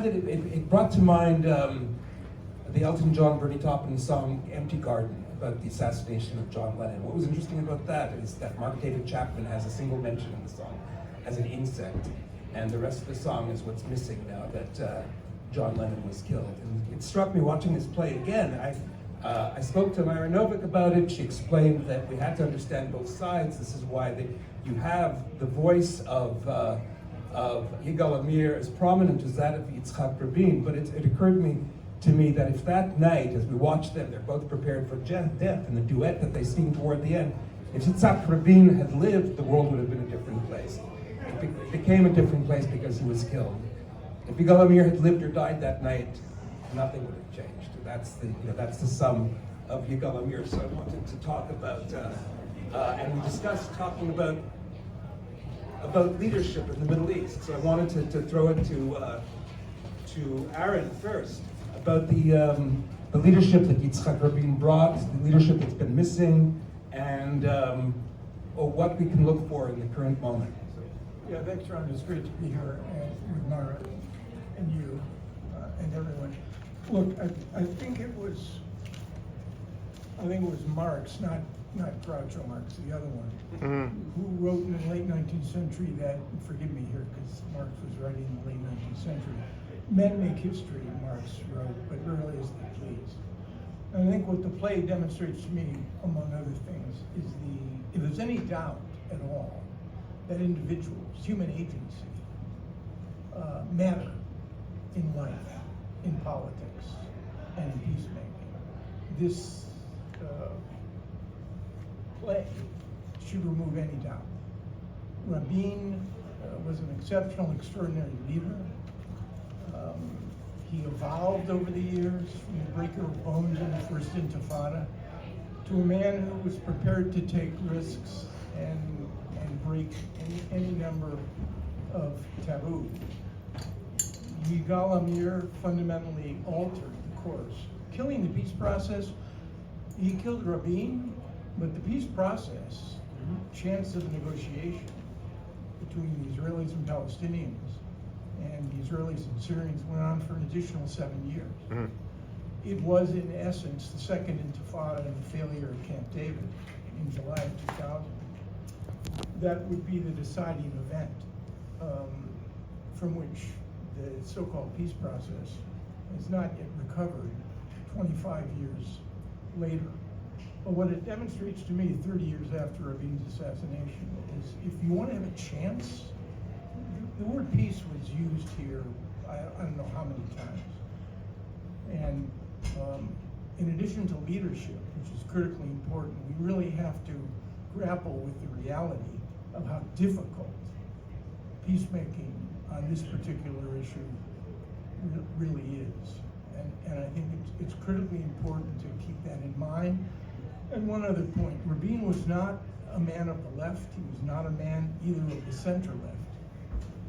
that it brought to mind the Elton John, Bernie Taupin song "Empty Garden" about the assassination of John Lennon. What was interesting about that is that Mark David Chapman has a single mention in the song as an insect, and the rest of the song is what's missing now that John Lennon was killed. And it struck me watching this play again. I spoke to Myra Novak about it. She explained that we had to understand both sides. This is why you have the voice of Yigal Amir as prominent as that of Yitzhak Rabin, but it occurred to me that if that night, as we watched them, they're both prepared for death, and the duet that they sing toward the end, if Yitzhak Rabin had lived, the world would have been a different place. It became a different place because he was killed. If Yigal Amir had lived or died that night, nothing would have changed. That's the sum of Yigal Amir. So I wanted to talk about, and we discussed talking about leadership in the Middle East. So I wanted to throw it to Aaron first about the leadership that Yitzhak Rabin brought, the leadership that's been missing, and what we can look for in the current moment. Yeah, thanks, Ron. It's great to be here with Myra and you and everyone. Look, I think it was Marx, not Groucho Marx, the other one, who wrote in the late 19th century that, forgive me here, because Marx was writing in the late 19th century, men make history, Marx wrote, but rarely as they please. And I think what the play demonstrates to me, among other things, is if there's any doubt at all that individuals, human agency, matter in life, in politics, and in peacemaking, this play should remove any doubt. Rabin was an exceptional, extraordinary leader. He evolved over the years from the breaker of bones in the First Intifada to a man who was prepared to take risks and break any number of taboos. Yigal Amir fundamentally altered the course. Killing the peace process, he killed Rabin, but the peace process, chance of negotiation between the Israelis and Palestinians and the Israelis and Syrians went on for an additional 7 years. It was, in essence, the Second Intifada and the failure of Camp David in July of 2000. That would be the deciding event from which the so-called peace process has not yet recovered 25 years later. But what it demonstrates to me 30 years after Rabin's assassination is if you want to have a chance, the word peace was used here, I don't know how many times. And in addition to leadership, which is critically important, we really have to grapple with the reality of how difficult peacemaking on this particular issue really is. And I think it's critically important to keep that in mind. And one other point, Rabin was not a man of the left, he was not a man either of the center left.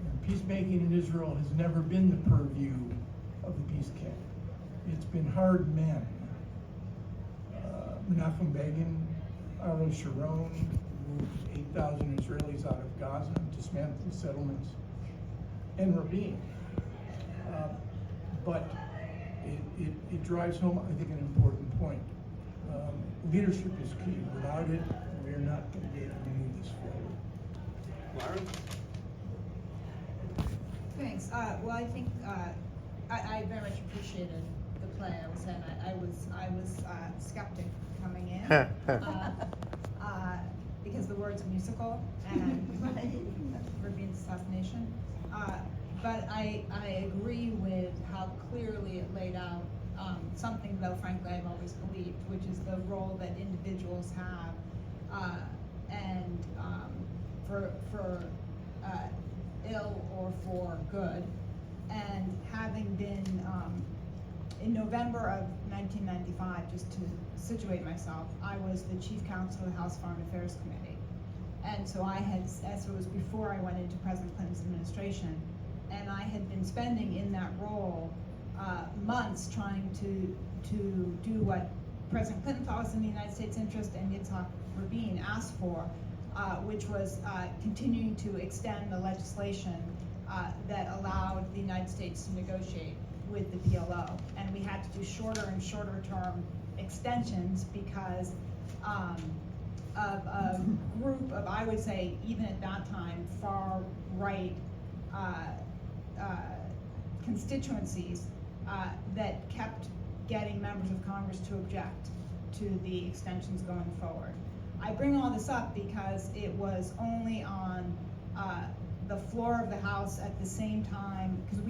And peacemaking in Israel has never been the purview of the peace camp. It's been hard men. Menachem Begin, Ariel Sharon, moved 8,000 Israelis out of Gaza, dismantled settlements, and Rabin. But it drives home, I think, an important point. Leadership is key. Without it, we are not going to be able to move this forward. Lauren? Thanks. Well, I think I very much appreciated the play. I was skeptic coming in because the word's musical and Rabin's assassination. But I agree with how clearly it laid out something, though, frankly, I've always believed, which is the role that individuals have, and for ill or for good. And having been in November of 1995, just to situate myself, I was the chief counsel of the House Foreign Affairs Committee. And so I had, as it was before I went into President Clinton's administration, and I had been spending in that role months trying to do what President Clinton thought was in the United States' interest and Yitzhak Rabin asked for, which was continuing to extend the legislation that allowed the United States to negotiate with the PLO. And we had to do shorter and shorter term extensions because of a group of, I would say, even at that time, far right constituencies that kept getting members of Congress to object to the extensions going forward. I bring all this up because it was only on the floor of the House at the same time, because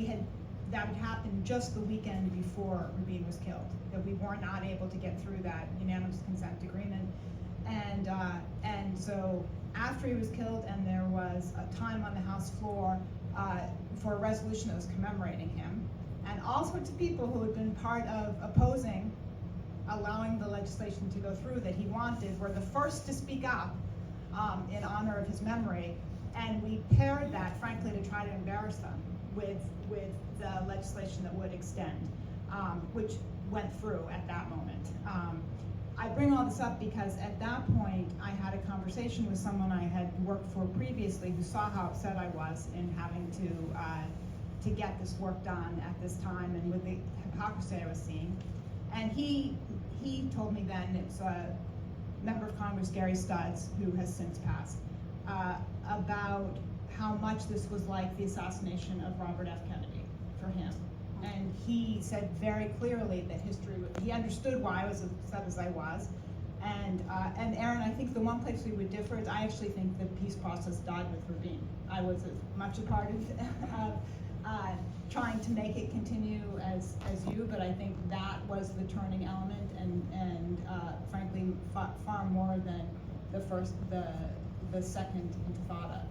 that had happened just the weekend before Rubin was killed, that we were not able to get through that unanimous consent agreement. And so after he was killed, and there was a time on the House floor for a resolution that was commemorating him, and all sorts of people who had been part of opposing allowing the legislation to go through that he wanted were the first to speak up in honor of his memory, and we paired that, frankly, to try to embarrass them with the legislation that would extend, which went through at that moment. I bring all this up because at that point I had a conversation with someone I had worked for previously who saw how upset I was in having to get this work done at this time and with the hypocrisy I was seeing. And he told me then, it's a member of Congress, Gary Studs, who has since passed, about how much this was like the assassination of Robert F. Kennedy for him. And he said very clearly that he understood why I was upset as I was. And Aaron, I think the one place we would differ is I actually think the peace process died with Rubin. I was as much a part of trying to make it continue as you, but I think that was the turning element, and frankly, far more than the second Intifada.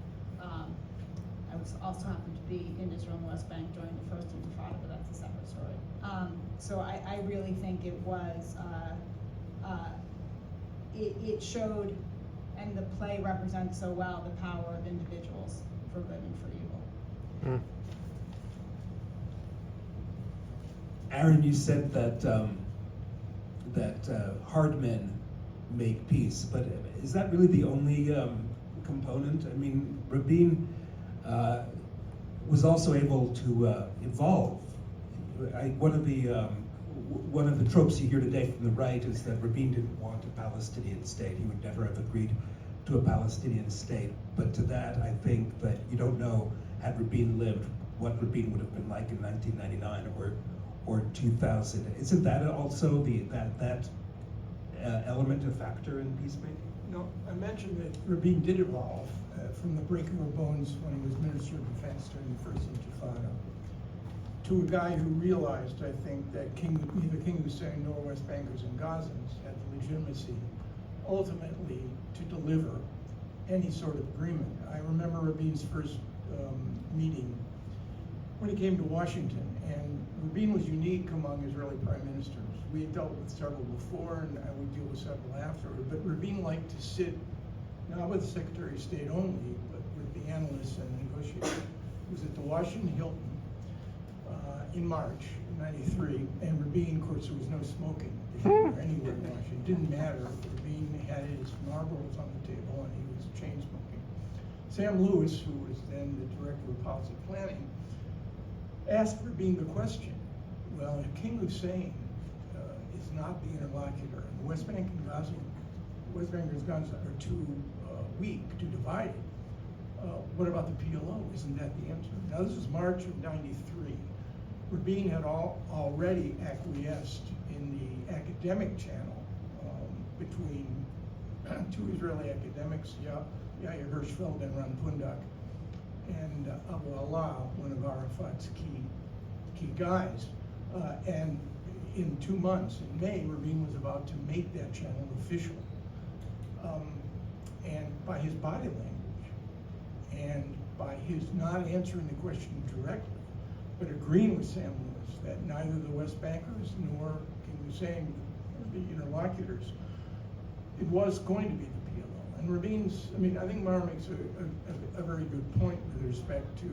I was also happened to be in Israel and the West Bank during the first Intifada, but that's a separate story. So I really think it was, it showed, and the play represents so well the power of individuals for good and for evil. Aaron, you said that hard men make peace, but is that really the only component? I mean, Rubin was also able to evolve. One of the tropes you hear today from the right is that Rubin didn't want a Palestinian state. He would never have agreed to a Palestinian state. But to that, I think that you don't know, had Rubin lived, what Rubin would have been like in 1999 or 2000. Isn't that also that element a factor in peacemaking? No, I mentioned that Rubin did evolve from the breaking of bones when he was Minister of Defense during the first Intifada to a guy who realized, I think, that neither King Hussein nor West Bankers and Gazans had the legitimacy ultimately to deliver any sort of agreement. I remember Rubin's first meeting when he came to Washington, and Rubin was unique among Israeli prime ministers. We had dealt with several before, and I would deal with several after, but Rubin liked to sit not with the Secretary of State only, but with the analysts and the negotiators. He was at the Washington Hilton in March '93, and Rubin, of course, there was no smoking anywhere in Washington. It didn't matter. Rubin had his marbles on the table, and he was chain smoking. Sam Lewis, who was then the director of policy planning, asked Rubin the question, well, if King Hussein is not the interlocutor, and the West Bank and Gaza, West Bankers and Gaza are too weak, too divided, what about the PLO? Isn't that the answer? Now, this is March of '93. Rubin had already acquiesced in the academic channel between two Israeli academics, Yair Hirschfeld and Ron Pundak, and Abu Allah, one of Arafat's key guys. And in 2 months, in May, Rubin was about to make that channel official. And by his body language, and by his not answering the question directly, but agreeing with Sam Lewis that neither the West Bankers nor King Hussein were the interlocutors, it was going to be the PLO. And Rubin's, I mean, I think Mara makes a very good point with respect to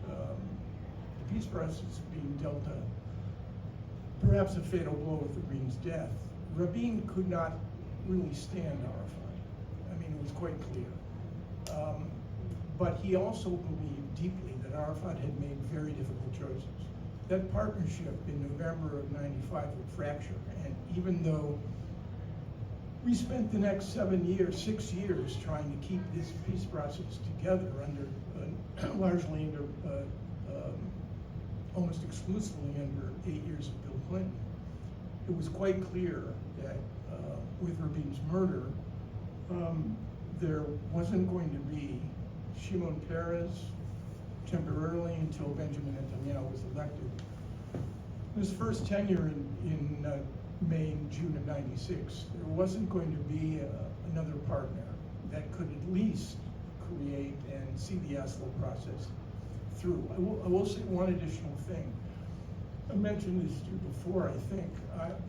the peace process being dealt perhaps a fatal blow with Rubin's death. Rubin could not really stand Arafat. I mean, it was quite clear. But he also believed deeply that Arafat had made very difficult choices. That partnership in November of '95 would fracture, and even though we spent the next 6 years trying to keep this peace process together under, largely under, almost exclusively under 8 years of Bill Clinton, it was quite clear that with Rabin's murder, there wasn't going to be Shimon Peres temporarily until Benjamin Netanyahu was elected. His first tenure in May and June of '96, there wasn't going to be another partner that could at least create and see the Oslo process through. I will say one additional thing. I mentioned this to you before, I think.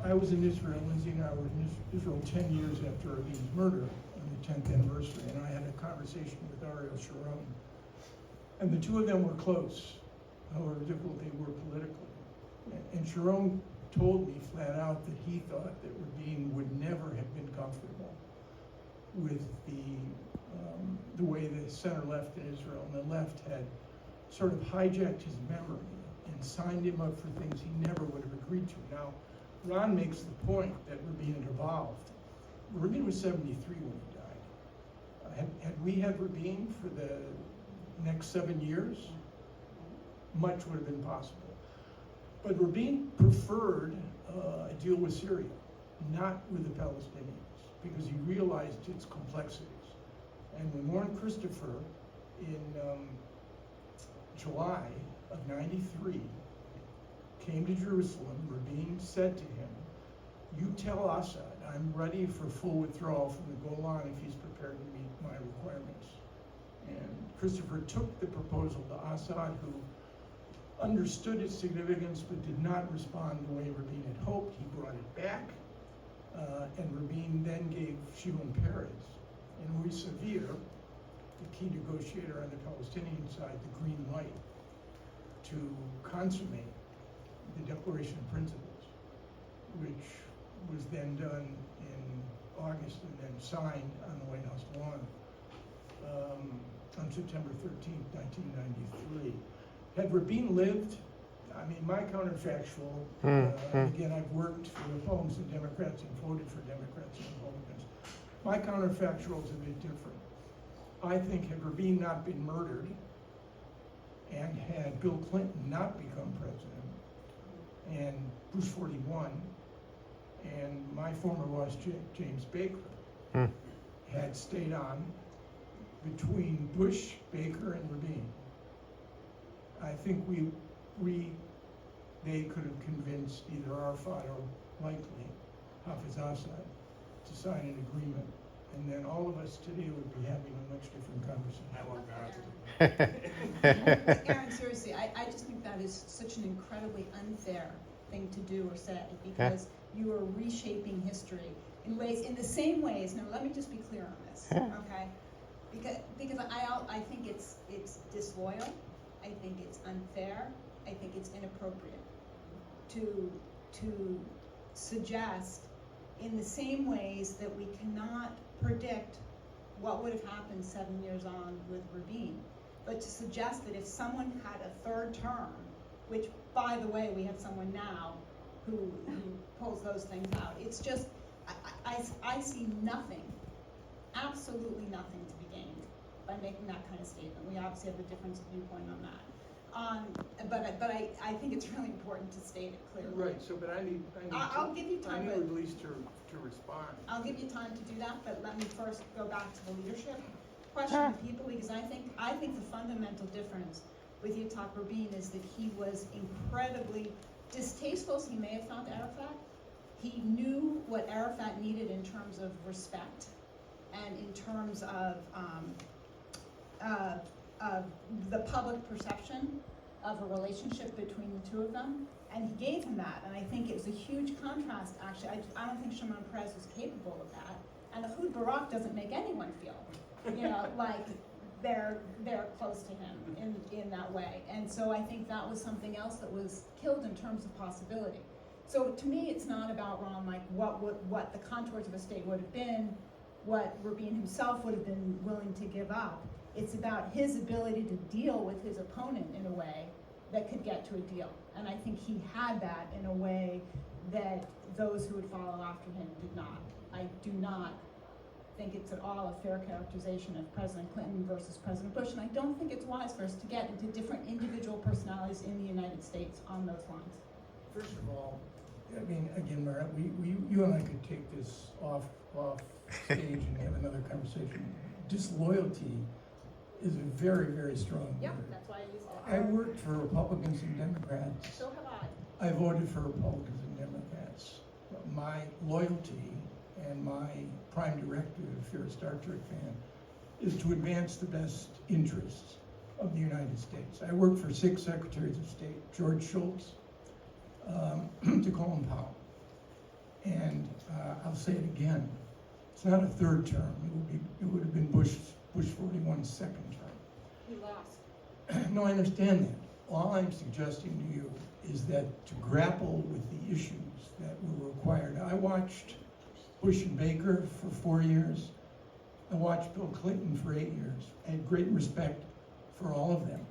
I was in Israel, Lindsay and I were in Israel 10 years after Rabin's murder on the 10th anniversary, and I had a conversation with Ariel Sharon. And the two of them were close, however difficult they were politically. And Sharon told me flat out that he thought that Rabin would never have been comfortable with the way the center-left in Israel and the left had sort of hijacked his memory and signed him up for things he never would have agreed to. Now, Ron makes the point that Rabin had evolved. Rabin was 73 when he died. Had we had Rabin for the next 7 years, much would have been possible. But Rabin preferred a deal with Syria, not with the Palestinians, because he realized its complexities. And when Warren Christopher in July of '93 came to Jerusalem, Rabin said to him, "You tell Assad I'm ready for full withdrawal from the Golan if he's prepared to meet my requirements." And Christopher took the proposal to Assad, who understood its significance but did not respond the way Rabin had hoped. He brought it back, and Rabin then gave Shimon Peres and Louis Severe, the key negotiator on the Palestinian side, the green light to consummate the Declaration of Principles, which was then done in August and then signed on the White House lawn on September 13th, 1993. Had Rabin lived, I mean, my counterfactual, again, I've worked for Republicans and Democrats and voted for Democrats and Republicans. My counterfactual is a bit different. I think had Rabin not been murdered and had Bill Clinton not become president and Bush 41 and my former boss, James Baker, had stayed on between Bush, Baker, and Rabin, I think they could have convinced either Arafat or likely Hafiz Assad to sign an agreement, and then all of us today would be having a much different conversation. I want Aaron, seriously, I just think that is such an incredibly unfair thing to do or say, because you are reshaping history in the same ways. Now, let me just be clear on this, okay? Because I think it's disloyal. I think it's unfair. I think it's inappropriate to suggest in the same ways that we cannot predict what would have happened 7 years on with Rabin, but to suggest that if someone had a third term, which, by the way, we have someone now who pulls those things out, it's just, I see nothing, absolutely nothing to be gained by making that kind of statement. We obviously have a difference of viewpoint on that. But I think it's really important to state it clearly. Right, so, but I'll give you time. I need at least to respond. I'll give you time to do that, but let me first go back to the leadership question of people, because I think the fundamental difference with Yitzhak Rabin is that he was incredibly distasteful as he may have found Arafat. He knew what Arafat needed in terms of respect and in terms of the public perception of a relationship between the two of them, and he gave him that. And I think it was a huge contrast, actually. I don't think Shimon Peres was capable of that, and Ehud Barak doesn't make anyone feel, like they're close to him in that way. And so I think that was something else that was killed in terms of possibility. So to me, it's not about, Ron, like what the contours of a state would have been, what Rabin himself would have been willing to give up. It's about his ability to deal with his opponent in a way that could get to a deal. And I think he had that in a way that those who would follow after him did not. I do not think it's at all a fair characterization of President Clinton versus President Bush, and I don't think it's wise for us to get into different individual personalities in the United States on those lines. First of all, I mean, again, Mara, you and I could take this off stage and have another conversation. Disloyalty is a very, very strong Yep, word. that's why I used it. I worked for Republicans and Democrats. So have I. I voted for Republicans and Democrats. My loyalty and my prime directive, if you're a Star Trek fan, is to advance the best interests of the United States. I worked for 6 secretaries of state, George Shultz, to Colin Powell. And I'll say it again, it's not a third term. It would have been Bush 41's second term. He lost. No, I understand that. All I'm suggesting to you is that to grapple with the issues that were required. I watched Bush and Baker for 4 years. I watched Bill Clinton for 8 years. I had great respect for all of them.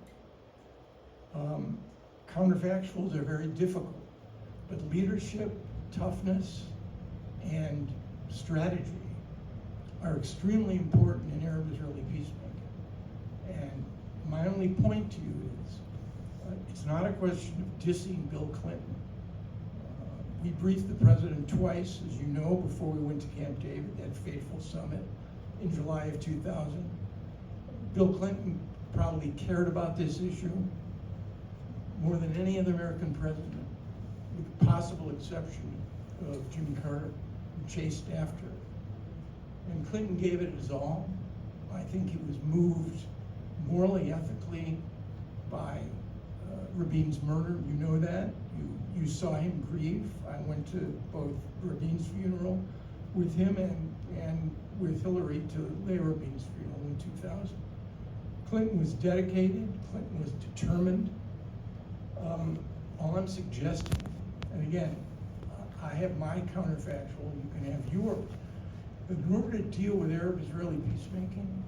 Counterfactuals are very difficult, but leadership, toughness, and strategy are extremely important in Arab-Israeli peacemaking. And my only point to you is, it's not a question of dissing Bill Clinton. We briefed the president twice, as you know, before we went to Camp David, that fateful summit in July of 2000. Bill Clinton probably cared about this issue more than any other American president, with the possible exception of Jimmy Carter, who chased after it. And Clinton gave it his all. I think he was moved morally, ethically by Rabin's murder. You know that. You saw him grieve. I went to both Rabin's funeral with him and with Hillary to lay Rabin's funeral in 2000. Clinton was dedicated. Clinton was determined. All I'm suggesting, and again, I have my counterfactual, you can have yours. In order to deal with Arab-Israeli peacemaking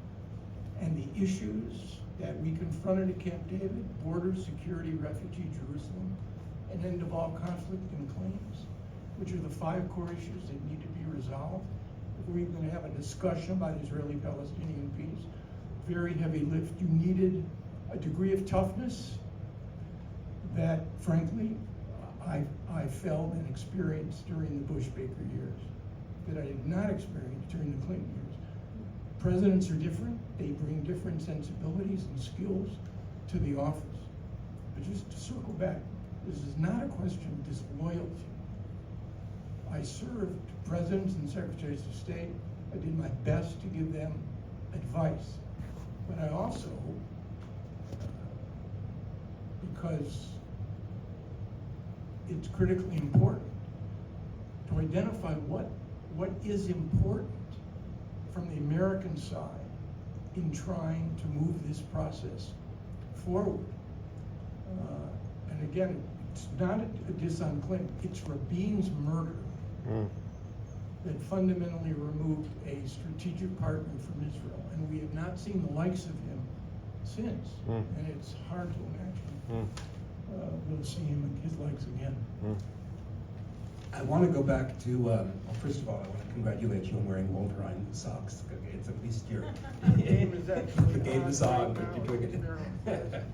and the issues that we confronted at Camp David, border security, refugee, Jerusalem, and end of all conflict and claims, which are the 5 core issues that need to be resolved. If we're going to have a discussion about Israeli-Palestinian peace, very heavy lift. You needed a degree of toughness that, frankly, I felt and experienced during the Bush-Baker years that I did not experience during the Clinton years. Presidents are different. They bring different sensibilities and skills to the office. But just to circle back, this is not a question of disloyalty. I served presidents and secretaries of state. I did my best to give them advice. But I also, because it's critically important to identify what is important from the American side in trying to move this process forward. And again, it's not a diss on Clinton, it's Rabin's murder that fundamentally removed a strategic partner from Israel. And we have not seen the likes of him since. And it's hard to imagine we'll see him and his likes again. I want to go back to, well, first of all, I want to congratulate you on wearing Wolverine socks. It's at least your The game is actually the game is on, but you're doing it.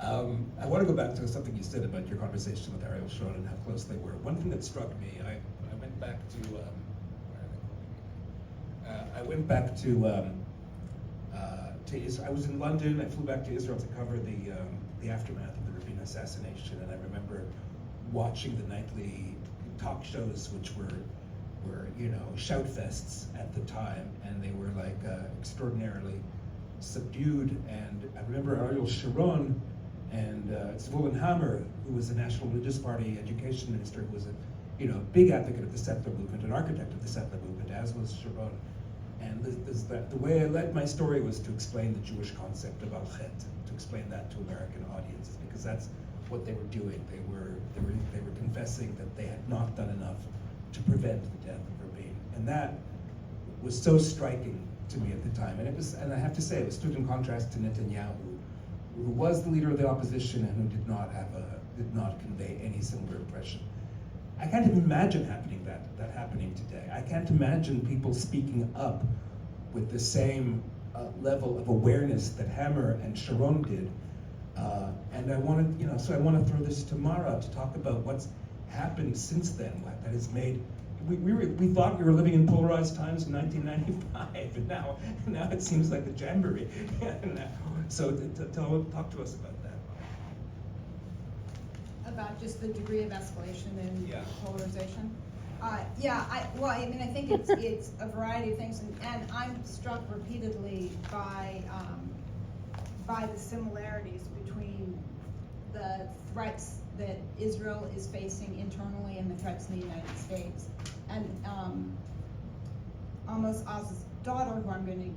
I want to go back to something you said about your conversation with Ariel Sharon and how close they were. One thing that struck me, I went back to, where are they calling me? I went back to Israel. I was in London. I flew back to Israel to cover the aftermath of the Rabin assassination, and I remember watching the nightly talk shows, which were shout fests at the time, and they were like extraordinarily subdued. And I remember Ariel Sharon and Zvulun Hammer, who was the National Religious Party education minister, who was a big advocate of the settler movement, an architect of the settler movement, as was Sharon. And the way I led my story was to explain the Jewish concept of al-Chet, to explain that to American audiences, because that's what they were doing. They were confessing that they had not done enough to prevent the death of Rabin. And that was so striking to me at the time, and I have to say, it was stood in contrast to Netanyahu, who was the leader of the opposition and who did not convey any similar impression. I can't even imagine that happening today. I can't imagine people speaking up with the same level of awareness that Hammer and Sharon did. And I want to, so I want to throw this to Mara to talk about what's happened since then. What that has made. We thought we were living in polarized times in 1995, and now it seems like a jamboree. So talk to us about that. About just the degree of escalation and Yeah. polarization. I think it's a variety of things, and I'm struck repeatedly by the similarities between the threats that Israel is facing internally and the threats in the United States. And Amos Oz's daughter, who I'm going to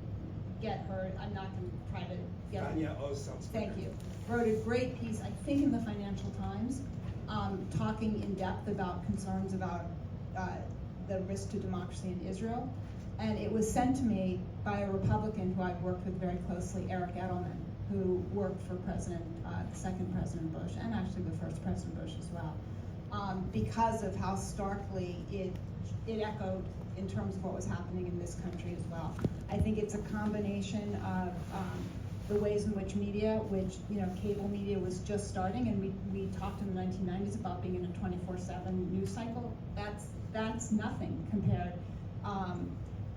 get her, I'm not going to try to get her. Yeah, sounds good. Thank you. Wrote a great piece, I think in the Financial Times, talking in depth about concerns about the risk to democracy in Israel. And it was sent to me by a Republican who I've worked with very closely, Eric Edelman, who worked for the second President Bush, and actually the first President Bush as well, because of how starkly it echoed in terms of what was happening in this country as well. I think it's a combination of the ways in which media, cable media was just starting, and we talked in the 1990s about being in a 24/7 news cycle. That's nothing compared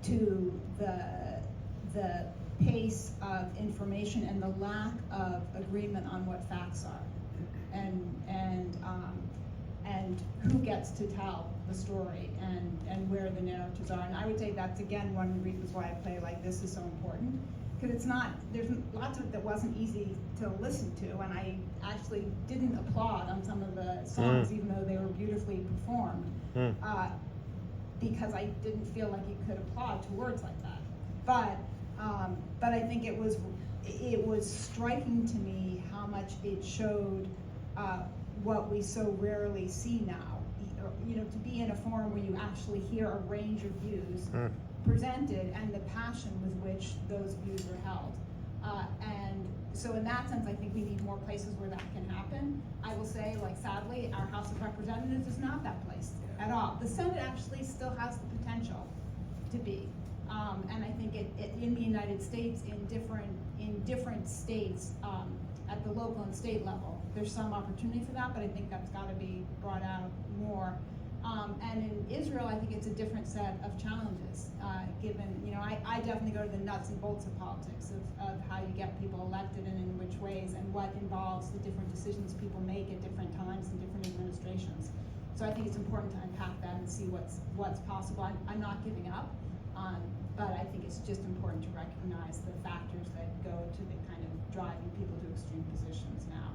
to the pace of information and the lack of agreement on what facts are, and who gets to tell the story and where the narratives are. And I would say that's again one of the reasons why a play like this is so important, because there's lots of it that wasn't easy to listen to, and I actually didn't applaud on some of the songs even though they were beautifully performed, because I didn't feel like you could applaud to words like that. But I think it was striking to me how much it showed what we so rarely see now. To be in a forum where you actually hear a range of views presented and the passion with which those views are held. And so in that sense, I think we need more places where that can happen. I will say, sadly, our House of Representatives is not that place at all. The Senate actually still has the potential to be. And I think in the United States, in different states, at the local and state level, there's some opportunity for that, but I think that's got to be brought out more. And in Israel, I think it's a different set of challenges, given, I definitely go to the nuts and bolts of politics, of how you get people elected and in which ways, and what involves the different decisions people make at different times in different administrations. So I think it's important to unpack that and see what's possible. I'm not giving up, but I think it's just important to recognize the factors that go to the kind of driving people to extreme positions now.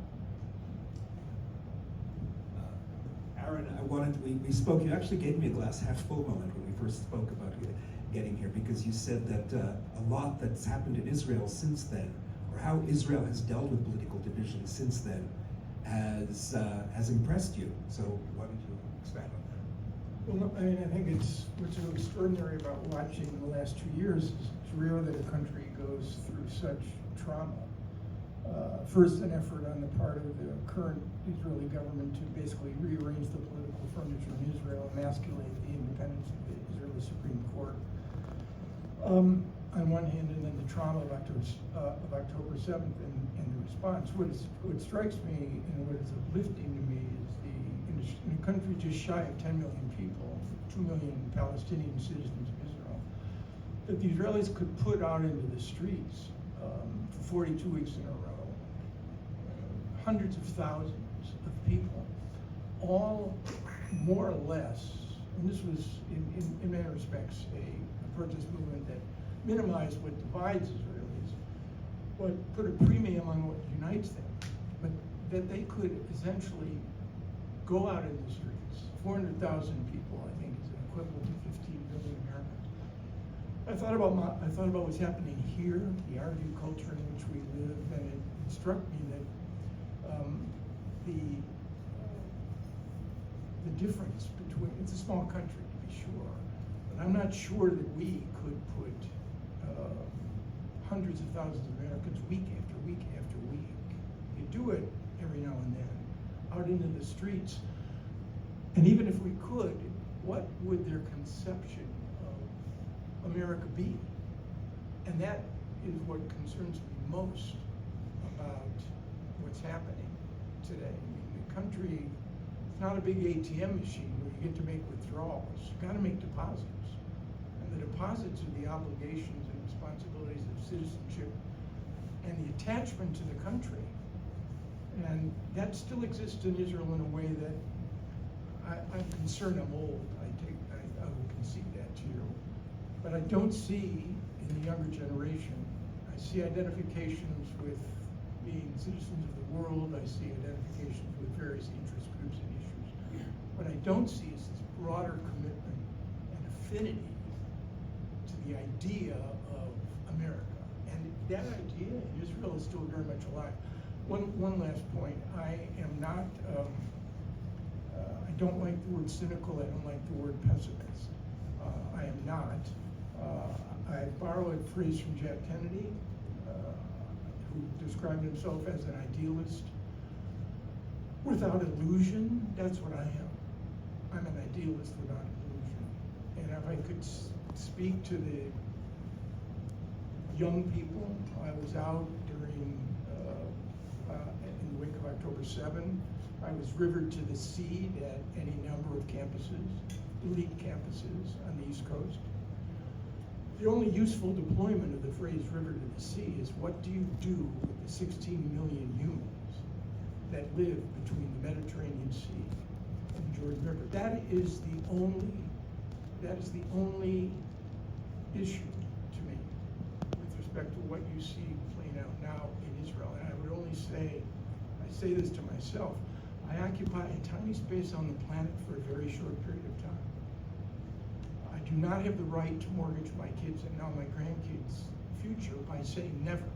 Aaron, we spoke, you actually gave me a glass half full moment when we first spoke about getting here, because you said that a lot that's happened in Israel since then, or how Israel has dealt with political division since then, has impressed you. So why don't you expand on that? Well, I think what's so extraordinary about watching the last 2 years is it's rare that a country goes through such trauma. First, an effort on the part of the current Israeli government to basically rearrange the political furniture in Israel, emasculate the independence of the Israeli Supreme Court. On one hand, and then the trauma of October 7th and the response. What strikes me and what is uplifting to me is in a country just shy of 10 million people, 2 million Palestinian citizens of Israel, that the Israelis could put out into the streets for 42 weeks in a row, hundreds of thousands of people, all more or less, and this was in many respects a protest movement that minimized what divides Israelis, but put a premium on what unites them, but that they could essentially go out in the streets. 400,000 people, I think, is equivalent to 15 million Americans. I thought about what's happening here, the Arab culture in which we live, and it struck me that the difference between, it's a small country to be sure, but I'm not sure that we could put hundreds of thousands of Americans week after week after week. You do it every now and then, out into the streets. And even if we could, what would their conception of America be? And that is what concerns me most about what's happening today. I mean, the country, it's not a big ATM machine where you get to make withdrawals. You've got to make deposits. And the deposits are the obligations and responsibilities of citizenship and the attachment to the country. And that still exists in Israel in a way that I'm concerned I'm old. I will concede that to you. But I don't see in the younger generation, I see identifications with being citizens of the world. I see identifications with various interest groups and issues. What I don't see is this broader commitment and affinity to the idea of America. And that idea in Israel is still very much alive. One last point. I am not, I don't like the word cynical. I don't like the word pessimist. I am not. I borrow a phrase from Jack Kennedy, who described himself as an idealist. Without illusion, that's what I am. I'm an idealist without illusion. And if I could speak to the young people, I was out during, in the wake of October 7. I was rivered to the sea at any number of campuses, elite campuses on the East Coast. The only useful deployment of the phrase river to the sea is what do you do with the 16 million humans that live between the Mediterranean Sea and the Jordan River? That is the only issue to me with respect to what you see playing out now in Israel. And I would only say, I say this to myself, I occupy a tiny space on the planet for a very short period of time. I do not have the right to mortgage my kids and now my grandkids' future by saying never.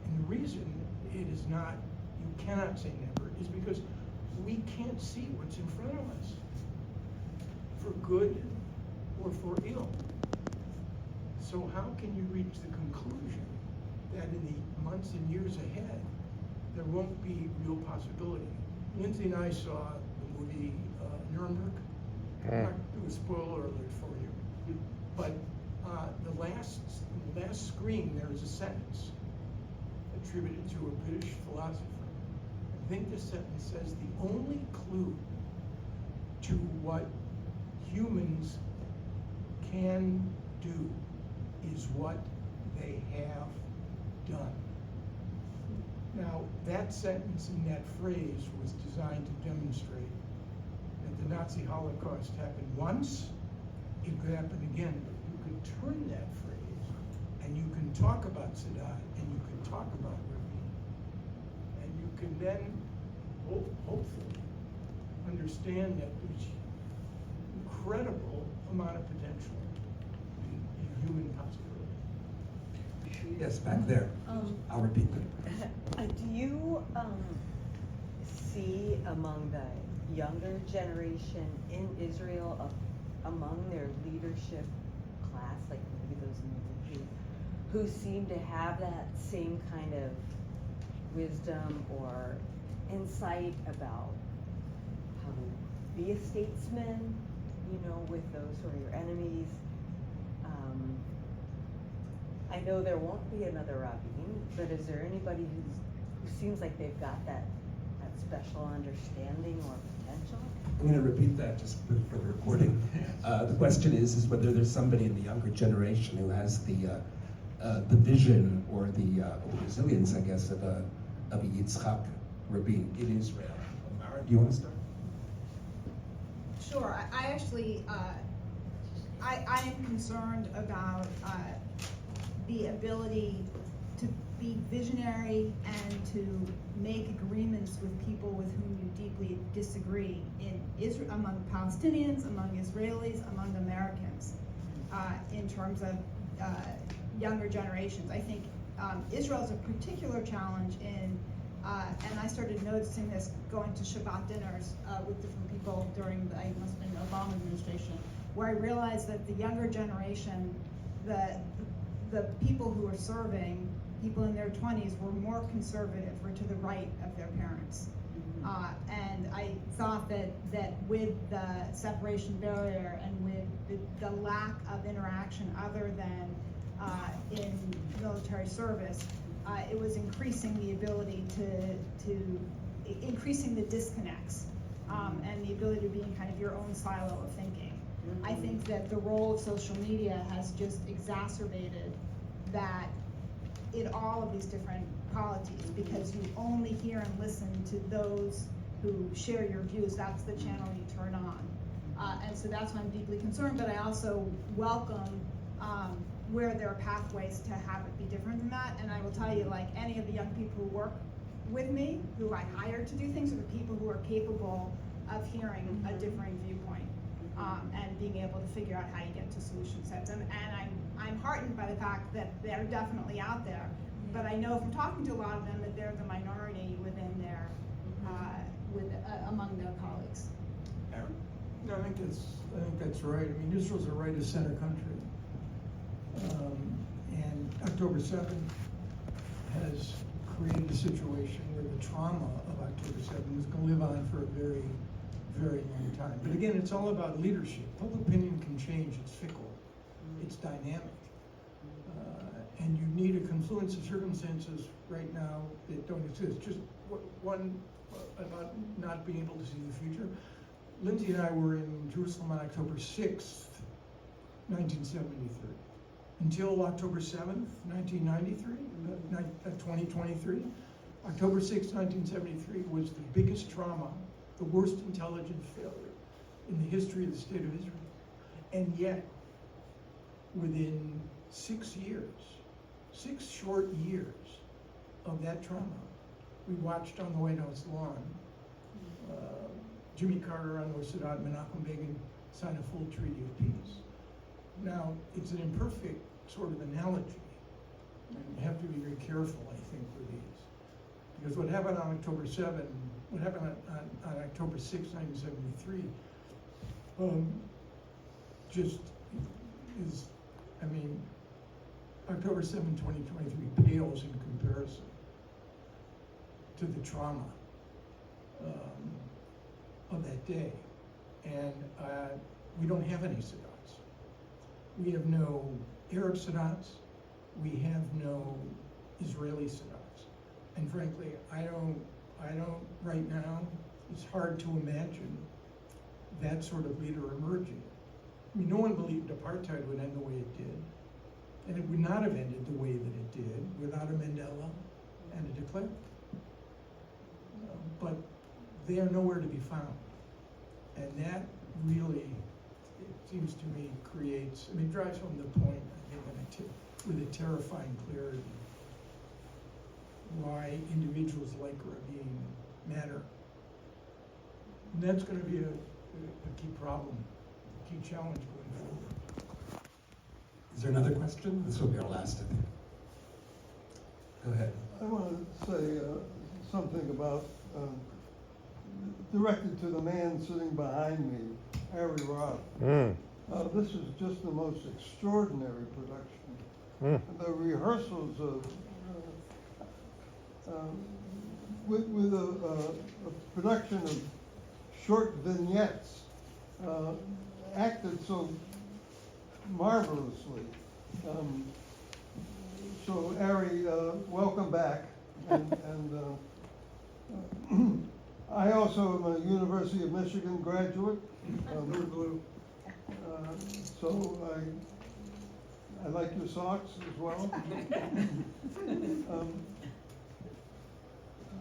And the reason it is not, you cannot say never, is because we can't see what's in front of us, for good or for ill. So how can you reach the conclusion that in the months and years ahead, there won't be real possibility? Lindsay and I saw the movie Nuremberg. I'm not doing a spoiler alert for you, but the last screen there is a sentence attributed to a British philosopher. I think this sentence says the only clue to what humans can do is what they have done. Now, that sentence and that phrase was designed to demonstrate that the Nazi Holocaust happened once, it could happen again, but you could turn that phrase and you can talk about Sadat and you can talk about Rudman, and you can then hopefully understand that there's incredible amount of potential in human possibility. Yes, back there. I'll repeat that. Do you see among the younger generation in Israel, among their leadership class, like maybe those in the youth, who seem to have that same kind of wisdom or insight about how to be a statesman, you know, with those who are your enemies? I know there won't be another Rabin, but is there anybody who seems like they've got that special understanding or potential? I'm going to repeat that just for the recording. The question is whether there's somebody in the younger generation who has the vision or the resilience, I guess, of a Yitzhak Rabin in Israel. Mara, do you want to start? Sure. I actually, I am concerned about the ability to be visionary and to make agreements with people with whom you deeply disagree in Israel, among Palestinians, among Israelis, among Americans, in terms of younger generations. I think Israel is a particular challenge in, and I started noticing this going to Shabbat dinners with different people during the, I must have been Obama administration, where I realized that the younger generation, the people who were serving, people in their 20s, were more conservative, were to the right of their parents. And I thought that with the separation barrier and with the lack of interaction other than in military service, it was increasing the ability increasing the disconnects and the ability to be in kind of your own silo of thinking. I think that the role of social media has just exacerbated that in all of these different polities, because you only hear and listen to those who share your views. That's the channel you turn on. And so that's why I'm deeply concerned, but I also welcome where there are pathways to have it be different than that. And I will tell you, like any of the young people who work with me, who I hire to do things, are the people who are capable of hearing a differing viewpoint and being able to figure out how you get to solution sets. And I'm heartened by the fact that they're definitely out there, but I know from talking to a lot of them that they're the minority within their, among their colleagues. Aaron? No, I think that's right. I mean, Israel's a right of center country. And October 7th has created a situation where the trauma of October 7th is going to live on for a very, very long time. But again, it's all about leadership. Public opinion can change. It's fickle. It's dynamic. And you need a confluence of circumstances right now that don't exist. Just one, about not being able to see the future. Lindsay and I were in Jerusalem on October 6th, 1973. Until October 7th, 1993, 2023, October 6th, 1973 was the biggest trauma, the worst intelligence failure in the history of the state of Israel. And yet, within 6 years, 6 short years of that trauma, we watched on the White House lawn Jimmy Carter, Anwar Sadat, Menachem Begin sign a full treaty of peace. Now, it's an imperfect sort of analogy, and you have to be very careful, I think, with these. Because what happened on October 7, what happened on October 6, 1973, just is, I mean, October 7, 2023 pales in comparison to the trauma of that day. And we don't have any Sadats. We have no Arab Sadats. We have no Israeli Sadats. And frankly, I don't, right now, it's hard to imagine that sort of leader emerging. I mean, no one believed apartheid would end the way it did. And it would not have ended the way that it did without a Mandela and a de Klerk. But they are nowhere to be found. And that really, it seems to me, creates, I mean, drives home the point, I think, with a terrifying clarity, why individuals like Rabin matter. And that's going to be a key problem, a key challenge going forward. Is there another question? This will be our last, I think. Go ahead. I want to say something about, directed to the man sitting behind me, Harry Roth. This is just the most extraordinary production. The rehearsals of, with a production of short vignettes, acted so marvelously. So, Harry, welcome back. And I also am a University of Michigan graduate. So I like your socks as well.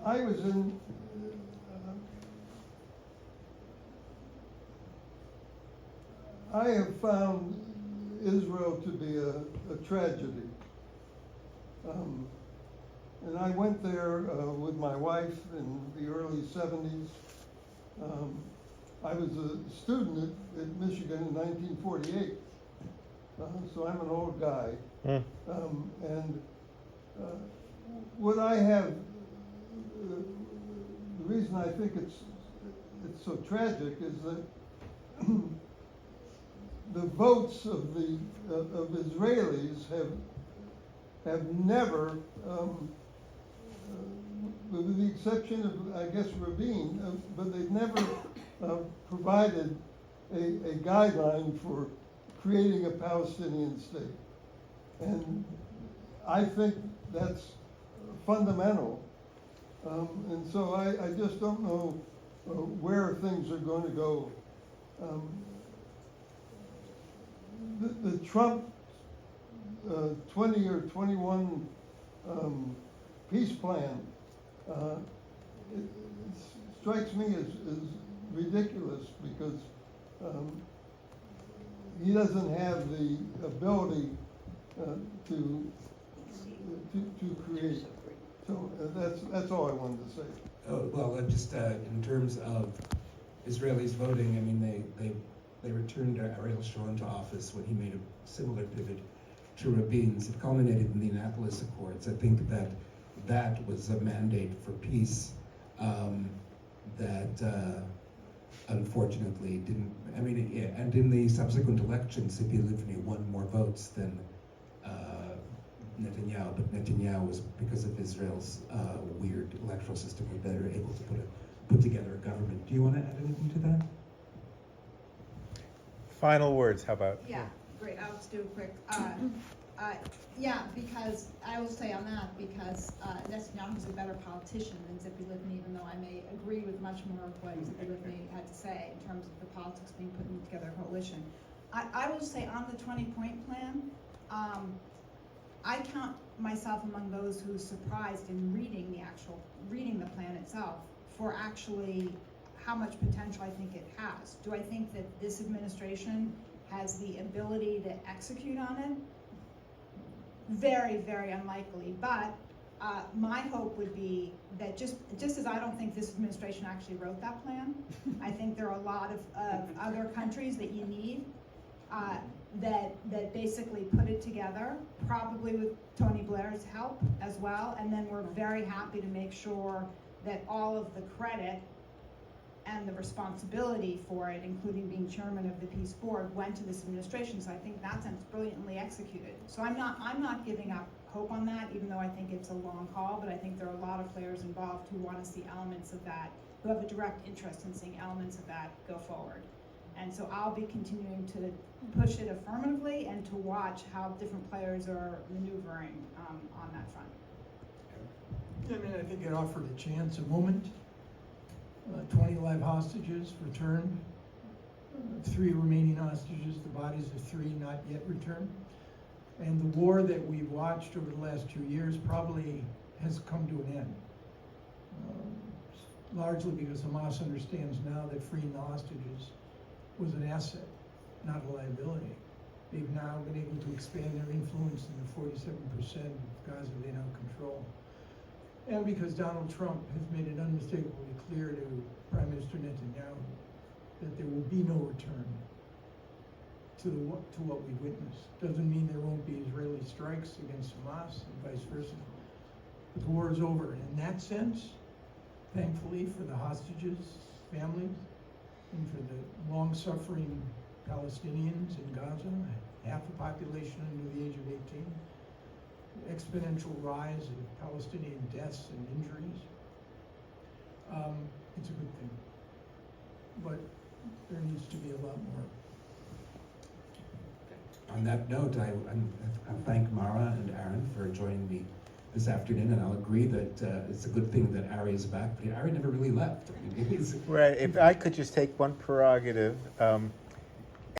I was in. I have found Israel to be a tragedy. And I went there with my wife in the early 70s. I was a student at Michigan in 1948, so I'm an old guy. And what I have, the reason I think it's so tragic is that the votes of Israelis have have never, with the exception of, I guess, Rabin, but they've never provided a guideline for creating a Palestinian state. And I think that's fundamental. And so I just don't know where things are going to go. The Trump 20 or 21 peace plan, it strikes me as ridiculous because he doesn't have the ability to create. So that's all I wanted to say. Oh, well, just in terms of Israelis voting, I mean, they returned Ariel Sharon to office when he made a similar pivot to Rabin's. It culminated in the Annapolis Accords. I think that was a mandate for peace that unfortunately didn't. I mean, and in the subsequent elections, Tzipi Livni won more votes than Netanyahu, but Netanyahu was, because of Israel's weird electoral system, was better able to put together a government. Do you want to add anything to that? Final words, how about? Yeah, great, I'll just do a quick, yeah, because I will say on that, because Netanyahu's a better politician than Tzipi Livni, even though I may agree with much more of what Tzipi Livni had to say in terms of the politics being put together a coalition. I will say on the 20-point plan, I count myself among those who are surprised in reading the plan itself for actually how much potential I think it has. Do I think that this administration has the ability to execute on it? Very, very unlikely, but my hope would be that just as I don't think this administration actually wrote that plan, I think there are a lot of other countries that you need that basically put it together, probably with Tony Blair's help as well, and then we're very happy to make sure that all of the credit and the responsibility for it, including being chairman of the Peace Board, went to this administration. So I think that sounds brilliantly executed. So I'm not giving up hope on that, even though I think it's a long haul, but I think there are a lot of players involved who want to see elements of that, who have a direct interest in seeing elements of that go forward. And so I'll be continuing to push it affirmatively and to watch how different players are maneuvering on that front. I mean, I think it offered a chance, a moment. 20 live hostages returned, 3 remaining hostages, the bodies of 3 not yet returned. And the war that we've watched over the last 2 years probably has come to an end. Largely because Hamas understands now that freeing the hostages was an asset, not a liability. They've now been able to expand their influence in the 47% of Gaza they now control. And because Donald Trump has made it unmistakably clear to Prime Minister Netanyahu that there will be no return to what we witnessed. Doesn't mean there won't be Israeli strikes against Hamas and vice versa. But the war is over. And in that sense, thankfully for the hostages' families and for the long-suffering Palestinians in Gaza, half the population under the age of 18, exponential rise of Palestinian deaths and injuries. It's a good thing, but there needs to be a lot more. On that note, I thank Mara and Aaron for joining me this afternoon, and I'll agree that it's a good thing that Ari is back, but Ari never really left. I mean, Right, if I could just take one prerogative,